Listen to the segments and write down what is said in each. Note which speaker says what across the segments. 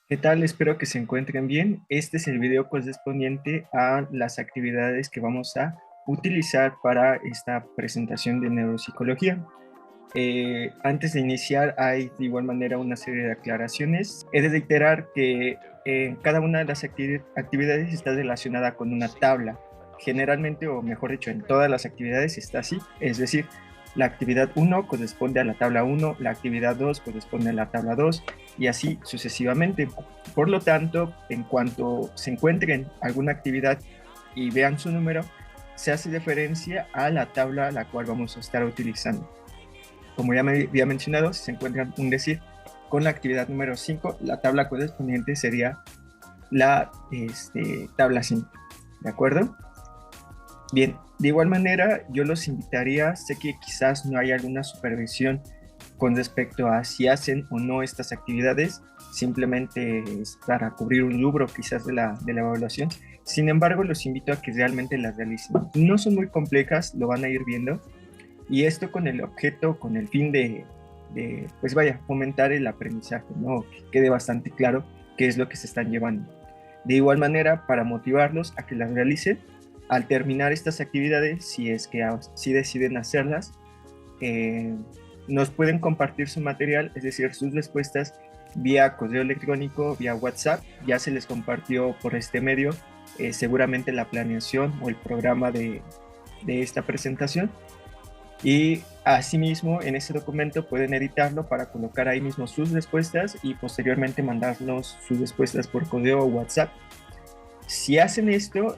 Speaker 1: ¿Qué tal? Espero que se encuentren bien. Este es el video correspondiente a las actividades que vamos a utilizar para esta presentación de neuropsicología. Antes de iniciar, hay de igual manera una serie de aclaraciones. He de reiterar que cada una de las actividades está relacionada con una tabla. Generalmente, o mejor dicho, en todas las actividades está así. Es decir, la actividad 1 corresponde a la tabla 1, la actividad 2 corresponde a la tabla 2 y así sucesivamente. Por lo tanto, en cuanto se encuentren alguna actividad y vean su número, se hace referencia a la tabla a la cual vamos a estar utilizando. Como ya me había mencionado, si se encuentran un decir con la actividad número 5, la tabla correspondiente sería la tabla 5. ¿De acuerdo? Bien, de igual manera, yo los invitaría, sé que quizás no hay alguna supervisión con respecto a si hacen o no estas actividades, simplemente es para cubrir un rubro quizás de la evaluación. Sin embargo, los invito a que realmente las realicen. No son muy complejas, lo van a ir viendo, y esto con el objeto, con el fin de pues vaya, fomentar el aprendizaje, ¿no? Que quede bastante claro qué es lo que se están llevando. De igual manera, para motivarlos a que las realicen, al terminar estas actividades, si es que si deciden hacerlas, nos pueden compartir su material, es decir, sus respuestas vía correo electrónico, vía WhatsApp. Ya se les compartió por este medio seguramente la planeación o el programa de esta presentación. Y asimismo, en ese documento pueden editarlo para colocar ahí mismo sus respuestas y posteriormente mandarnos sus respuestas por correo o WhatsApp. Si hacen esto,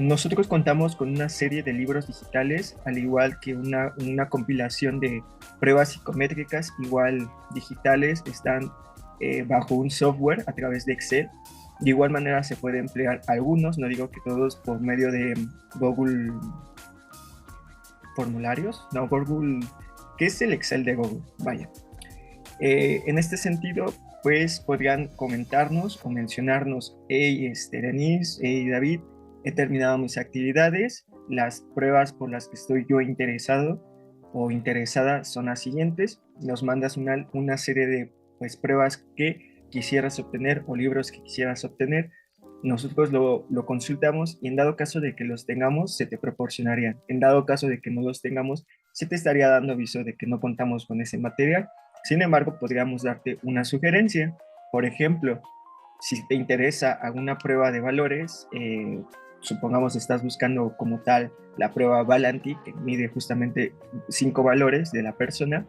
Speaker 1: nosotros contamos con una serie de libros digitales, al igual que una compilación de pruebas psicométricas, igual digitales, están bajo un software a través de Excel. De igual manera se puede emplear algunos, no digo que todos, por medio de Google Formularios, no, Google, ¿qué es el Excel de Google? Vaya. En este sentido, pues podrían comentarnos o mencionarnos: hey, Denise, hey, David, he terminado mis actividades, las pruebas por las que estoy yo interesado o interesada son las siguientes. Nos mandas una serie de pues, pruebas que quisieras obtener o libros que quisieras obtener. Nosotros lo consultamos y en dado caso de que los tengamos, se te proporcionarían. En dado caso de que no los tengamos, se te estaría dando aviso de que no contamos con ese material. Sin embargo, podríamos darte una sugerencia. Por ejemplo, si te interesa alguna prueba de valores, supongamos estás buscando como tal la prueba Valanti, que mide justamente 5 valores de la persona,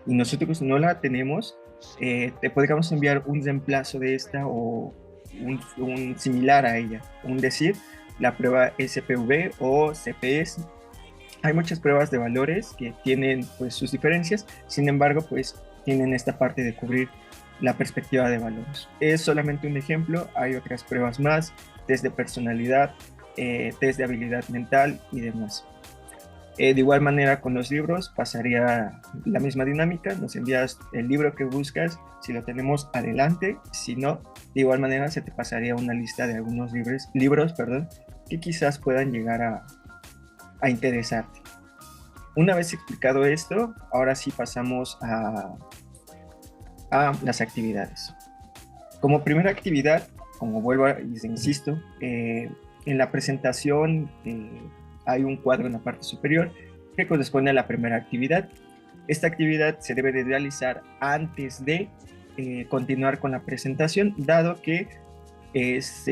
Speaker 1: y nosotros no la tenemos, te podríamos enviar un reemplazo de esta o un similar a ella, un decir, la prueba SPV o CPS. Hay muchas pruebas de valores que tienen pues sus diferencias, sin embargo pues tienen esta parte de cubrir la perspectiva de valores. Es solamente un ejemplo, hay otras pruebas más, test de personalidad, test de habilidad mental y demás. De igual manera con los libros pasaría la misma dinámica, nos envías el libro que buscas, si lo tenemos adelante, si no, de igual manera se te pasaría una lista de algunos libros que quizás puedan llegar a interesarte. Una vez explicado esto, ahora sí pasamos a las actividades. Como primera actividad, como vuelvo y insisto, en la presentación hay un cuadro en la parte superior que corresponde a la primera actividad. Esta actividad se debe de realizar antes de continuar con la presentación, dado que es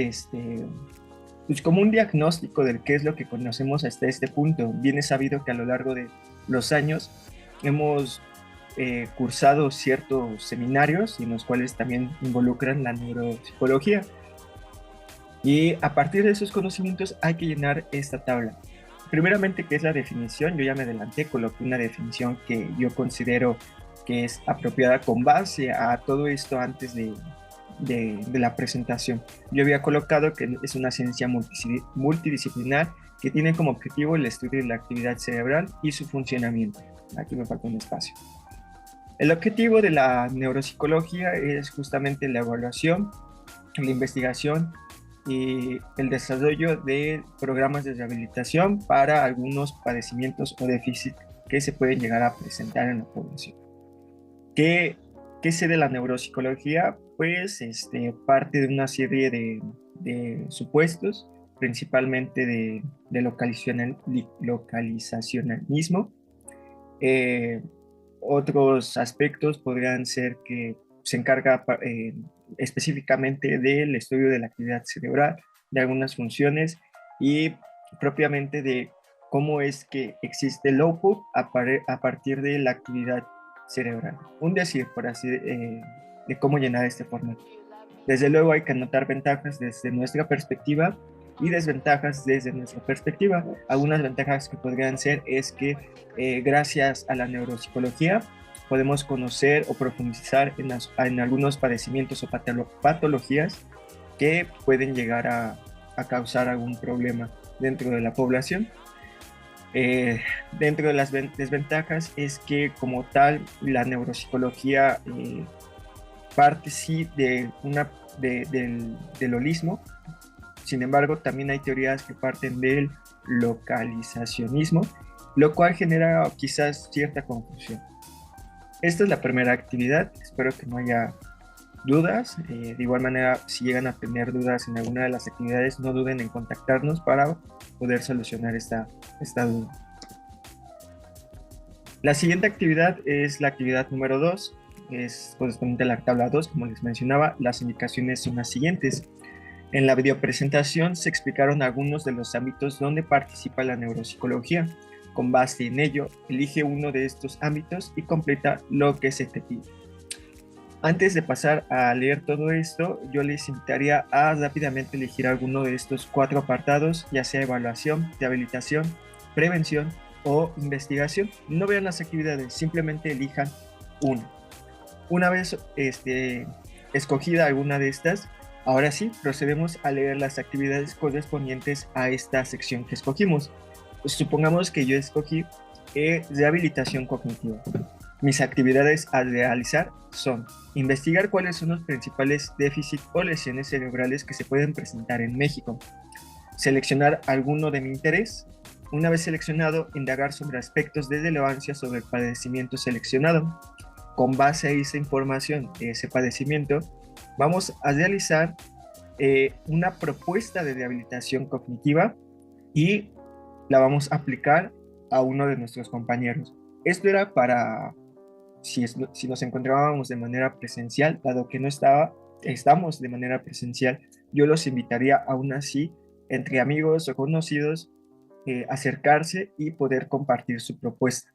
Speaker 1: pues como un diagnóstico de qué es lo que conocemos hasta este punto. Bien es sabido que a lo largo de los años hemos cursado ciertos seminarios en los cuales también involucran la neuropsicología. Y a partir de esos conocimientos hay que llenar esta tabla. Primeramente, ¿qué es la definición? Yo ya me adelanté, coloqué una definición que yo considero que es apropiada con base a todo esto antes de la presentación. Yo había colocado que es una ciencia multidisciplinar que tiene como objetivo el estudio de la actividad cerebral y su funcionamiento. Aquí me falta un espacio. El objetivo de la neuropsicología es justamente la evaluación, la investigación y el desarrollo de programas de rehabilitación para algunos padecimientos o déficits que se pueden llegar a presentar en la población. ¿Qué sé de la neuropsicología? pues parte de una serie de supuestos, principalmente de localizacionalismo. Eh, Otros aspectos podrían ser que se encarga específicamente del estudio de la actividad cerebral, de algunas funciones y propiamente de cómo es que existe el output a partir de la actividad cerebral. Un decir, por así, de cómo llenar este formato. Desde luego hay que anotar ventajas desde nuestra perspectiva y desventajas desde nuestra perspectiva. Algunas ventajas que podrían ser es que gracias a la neuropsicología podemos conocer o profundizar en algunos padecimientos o patologías que pueden llegar a causar algún problema dentro de la población. Dentro de las desventajas es que como tal la neuropsicología parte sí del holismo. Sin embargo, también hay teorías que parten del localizacionismo, lo cual genera quizás cierta confusión. Esta es la primera actividad, espero que no haya dudas. De igual manera, si llegan a tener dudas en alguna de las actividades, no duden en contactarnos para poder solucionar esta duda. La siguiente actividad es la actividad número 2, es correspondiente a la tabla 2, como les mencionaba. Las indicaciones son las siguientes. En la videopresentación se explicaron algunos de los ámbitos donde participa la neuropsicología. Con base en ello, elige uno de estos ámbitos y completa lo que se te pide. Antes de pasar a leer todo esto, yo les invitaría a rápidamente elegir alguno de estos 4 apartados, ya sea evaluación, rehabilitación, prevención o investigación. No vean las actividades, simplemente elijan uno. Una vez escogida alguna de estas, ahora sí, procedemos a leer las actividades correspondientes a esta sección que escogimos. Pues supongamos que yo escogí rehabilitación cognitiva. Mis actividades a realizar son investigar cuáles son los principales déficits o lesiones cerebrales que se pueden presentar en México, seleccionar alguno de mi interés. Una vez seleccionado, indagar sobre aspectos de relevancia sobre el padecimiento seleccionado. Con base a esa información, ese padecimiento, vamos a realizar una propuesta de rehabilitación cognitiva y la vamos a aplicar a uno de nuestros compañeros. Esto era para si nos encontrábamos de manera presencial, dado que no estamos de manera presencial, yo los invitaría aún así, entre amigos o conocidos, acercarse y poder compartir su propuesta.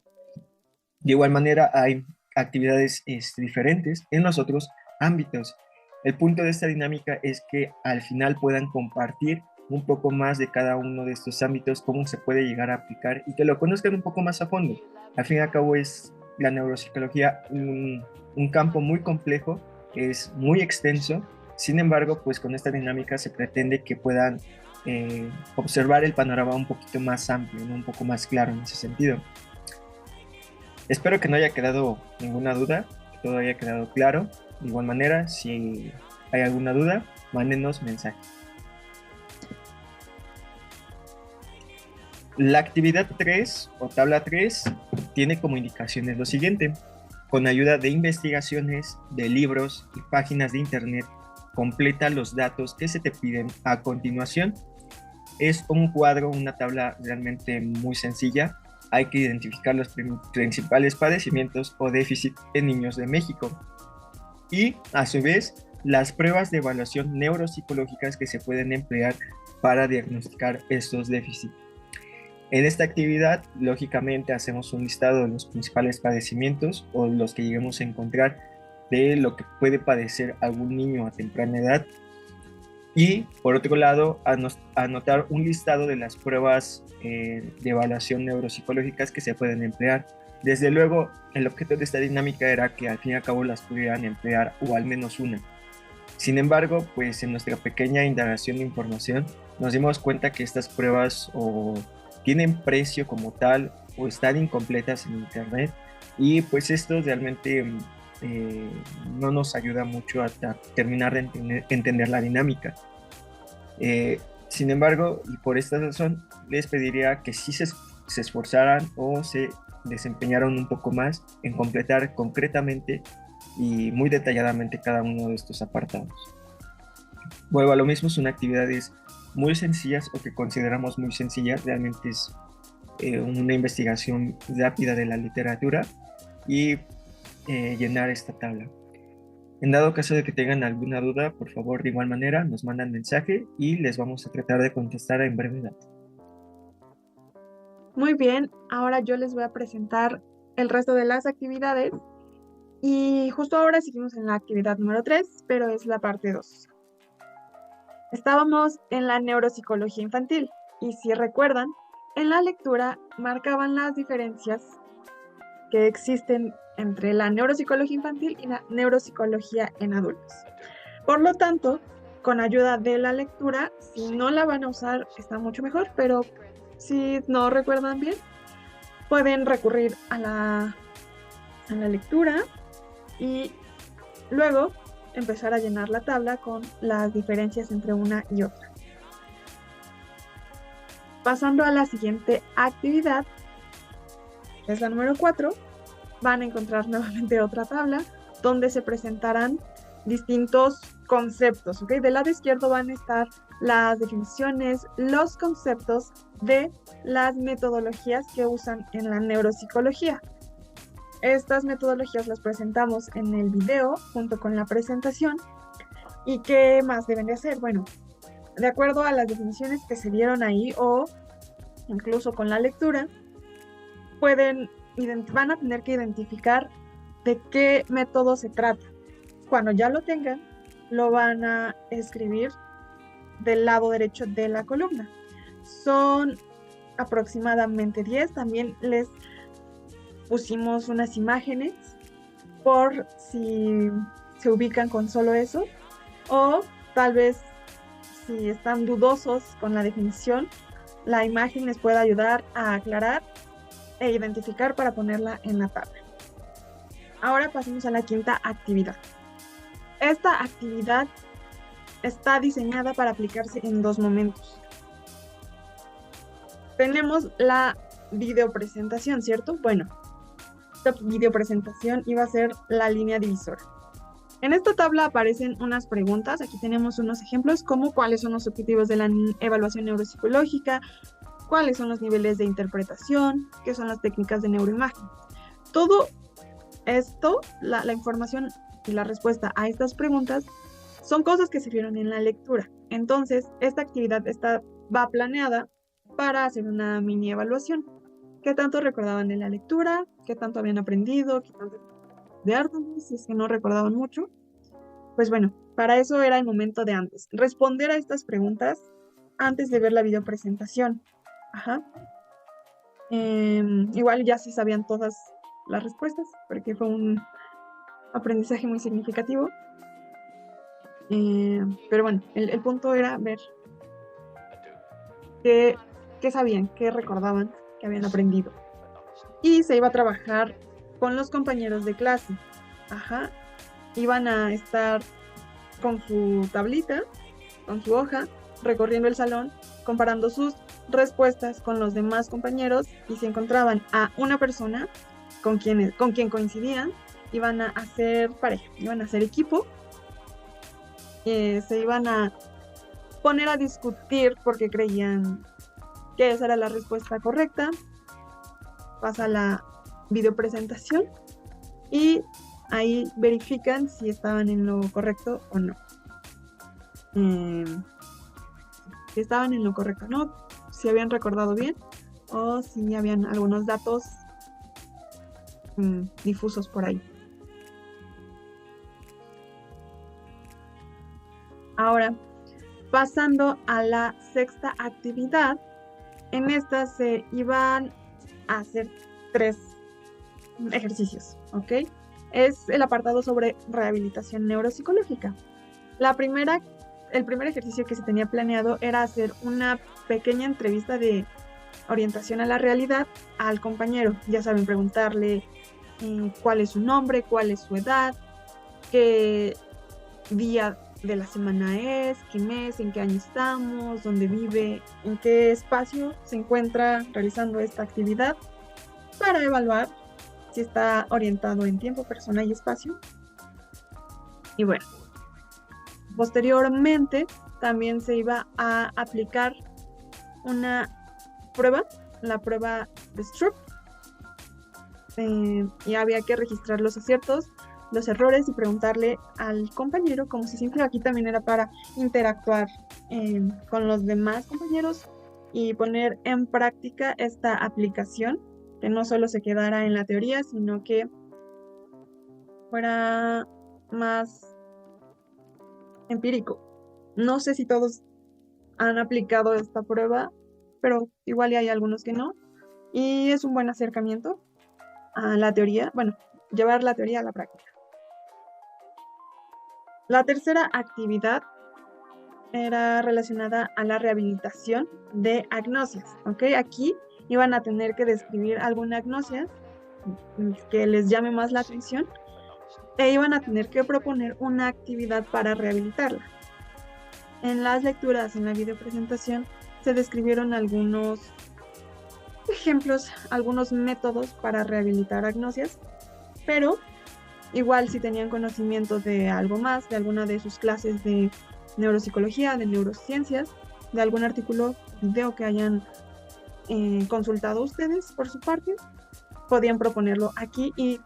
Speaker 1: De igual manera, hay actividades diferentes en los otros ámbitos. El punto de esta dinámica es que al final puedan compartir un poco más de cada uno de estos ámbitos, cómo se puede llegar a aplicar y que lo conozcan un poco más a fondo. Al fin y al cabo es la neuropsicología un campo muy complejo, es muy extenso. Sin embargo, pues con esta dinámica se pretende que puedan observar el panorama un poquito más amplio, ¿no? Un poco más claro en ese sentido. Espero que no haya quedado ninguna duda, que todo haya quedado claro. De igual manera, si hay alguna duda, mándenos mensaje. La actividad 3 o tabla 3 tiene como indicaciones lo siguiente. Con ayuda de investigaciones, de libros y páginas de internet, completa los datos que se te piden a continuación. Es un cuadro, una tabla realmente muy sencilla. Hay que identificar los principales padecimientos o déficits en niños de México. Y, a su vez, las pruebas de evaluación neuropsicológicas que se pueden emplear para diagnosticar estos déficits. En esta actividad, lógicamente, hacemos un listado de los principales padecimientos o los que lleguemos a encontrar de lo que puede padecer algún niño a temprana edad. Y, por otro lado, anotar un listado de las pruebas de evaluación neuropsicológicas que se pueden emplear. Desde luego, el objeto de esta dinámica era que al fin y al cabo las pudieran emplear o al menos una. Sin embargo, pues en nuestra pequeña indagación de información nos dimos cuenta que estas pruebas o tienen precio como tal o están incompletas en internet y pues esto realmente no nos ayuda mucho a terminar de entender la dinámica. Sin embargo, y por esta razón, les pediría que sí se esforzaran o se desempeñaron un poco más en completar concretamente y muy detalladamente cada uno de estos apartados. Vuelvo a lo mismo, son actividades muy sencillas o que consideramos muy sencillas, realmente es una investigación rápida de la literatura y llenar esta tabla. En dado caso de que tengan alguna duda, por favor, de igual manera, nos mandan mensaje y les vamos a tratar de contestar en brevedad.
Speaker 2: Muy bien, ahora yo les voy a presentar el resto de las actividades y justo ahora seguimos en la actividad número 3, pero es la parte 2. Estábamos en la neuropsicología infantil y si recuerdan, en la lectura marcaban las diferencias que existen entre la neuropsicología infantil y la neuropsicología en adultos. Por lo tanto, con ayuda de la lectura, si no la van a usar, está mucho mejor, pero si no recuerdan bien, pueden recurrir a la lectura y luego empezar a llenar la tabla con las diferencias entre una y otra. Pasando a la siguiente actividad, que es la número 4, van a encontrar nuevamente otra tabla donde se presentarán distintos conceptos, ¿ok? Del lado izquierdo van a estar las definiciones, los conceptos de las metodologías que usan en la neuropsicología. Estas metodologías las presentamos en el video junto con la presentación. ¿Y qué más deben de hacer? Bueno, de acuerdo a las definiciones que se dieron ahí o incluso con la lectura, van a tener que identificar de qué método se trata. Cuando ya lo tengan, lo van a escribir del lado derecho de la columna. Son aproximadamente 10. También les pusimos unas imágenes por si se ubican con solo eso, o tal vez si están dudosos con la definición, la imagen les puede ayudar a aclarar e identificar para ponerla en la tabla. Ahora pasemos a la quinta actividad. Esta actividad está diseñada para aplicarse en 2 momentos. Tenemos la videopresentación, ¿cierto? Bueno, esta videopresentación iba a ser la línea divisora. En esta tabla aparecen unas preguntas, aquí tenemos unos ejemplos como cuáles son los objetivos de la evaluación neuropsicológica, cuáles son los niveles de interpretación, qué son las técnicas de neuroimagen. Todo esto, la información y la respuesta a estas preguntas son cosas que se vieron en la lectura. Entonces, esta actividad va planeada para hacer una mini evaluación. ¿Qué tanto recordaban de la lectura? ¿Qué tanto habían aprendido? ¿Qué tanto de Artemis? Si es que no recordaban mucho. Pues bueno, para eso era el momento de antes. Responder a estas preguntas antes de ver la videopresentación. Ajá. Igual ya sí sabían todas las respuestas, porque fue un aprendizaje muy significativo. Pero bueno, el punto era ver qué sabían, qué recordaban, qué habían aprendido. Y se iba a trabajar con los compañeros de clase. Ajá. Iban a estar con su tablita, con su hoja, recorriendo el salón, comparando sus respuestas con los demás compañeros y si encontraban a una persona con quien coincidían, iban a hacer pareja, iban a hacer equipo, se iban a poner a discutir porque creían que esa era la respuesta correcta. Pasa la videopresentación y ahí verifican si estaban en lo correcto o no. Si estaban en lo correcto o no, si habían recordado bien o si habían algunos datos difusos por ahí. Ahora, pasando a la sexta actividad, en esta se iban a hacer 3 ejercicios, ¿ok? Es el apartado sobre rehabilitación neuropsicológica. El primer ejercicio que se tenía planeado era hacer una pequeña entrevista de orientación a la realidad al compañero. Ya saben, preguntarle cuál es su nombre, cuál es su edad, qué día de la semana es, qué mes, en qué año estamos, dónde vive, en qué espacio se encuentra realizando esta actividad para evaluar si está orientado en tiempo, persona y espacio Y bueno, posteriormente también se iba a aplicar una prueba, la prueba de Stroop, y había que registrar los aciertos, los errores y preguntarle al compañero cómo se sintió. Aquí también era para interactuar con los demás compañeros y poner en práctica esta aplicación, que no solo se quedara en la teoría, sino que fuera más empírico. No sé si todos han aplicado esta prueba, pero igual y hay algunos que no. Y es un buen acercamiento a la teoría, bueno, llevar la teoría a la práctica. La tercera actividad era relacionada a la rehabilitación de agnosias, ¿ok? Aquí iban a tener que describir alguna agnosia que les llame más la atención e iban a tener que proponer una actividad para rehabilitarla. En las lecturas, en la videopresentación, se describieron algunos ejemplos, algunos métodos para rehabilitar agnosias, pero igual si tenían conocimiento de algo más, de alguna de sus clases de neuropsicología, de neurociencias, de algún artículo, video que hayan consultado ustedes por su parte, podían proponerlo aquí y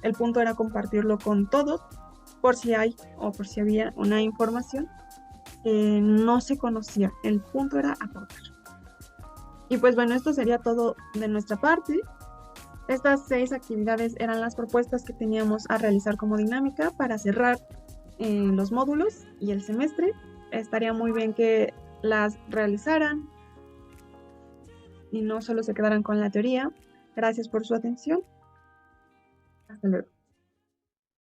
Speaker 2: el punto era compartirlo con todos por si hay o por si había una información que no se conocía. El punto era aportar. Y pues bueno, esto sería todo de nuestra parte. Estas 6 actividades eran las propuestas que teníamos a realizar como dinámica para cerrar los módulos y el semestre. Estaría muy bien que las realizaran y no solo se quedaran con la teoría. Gracias por su atención. Hasta luego.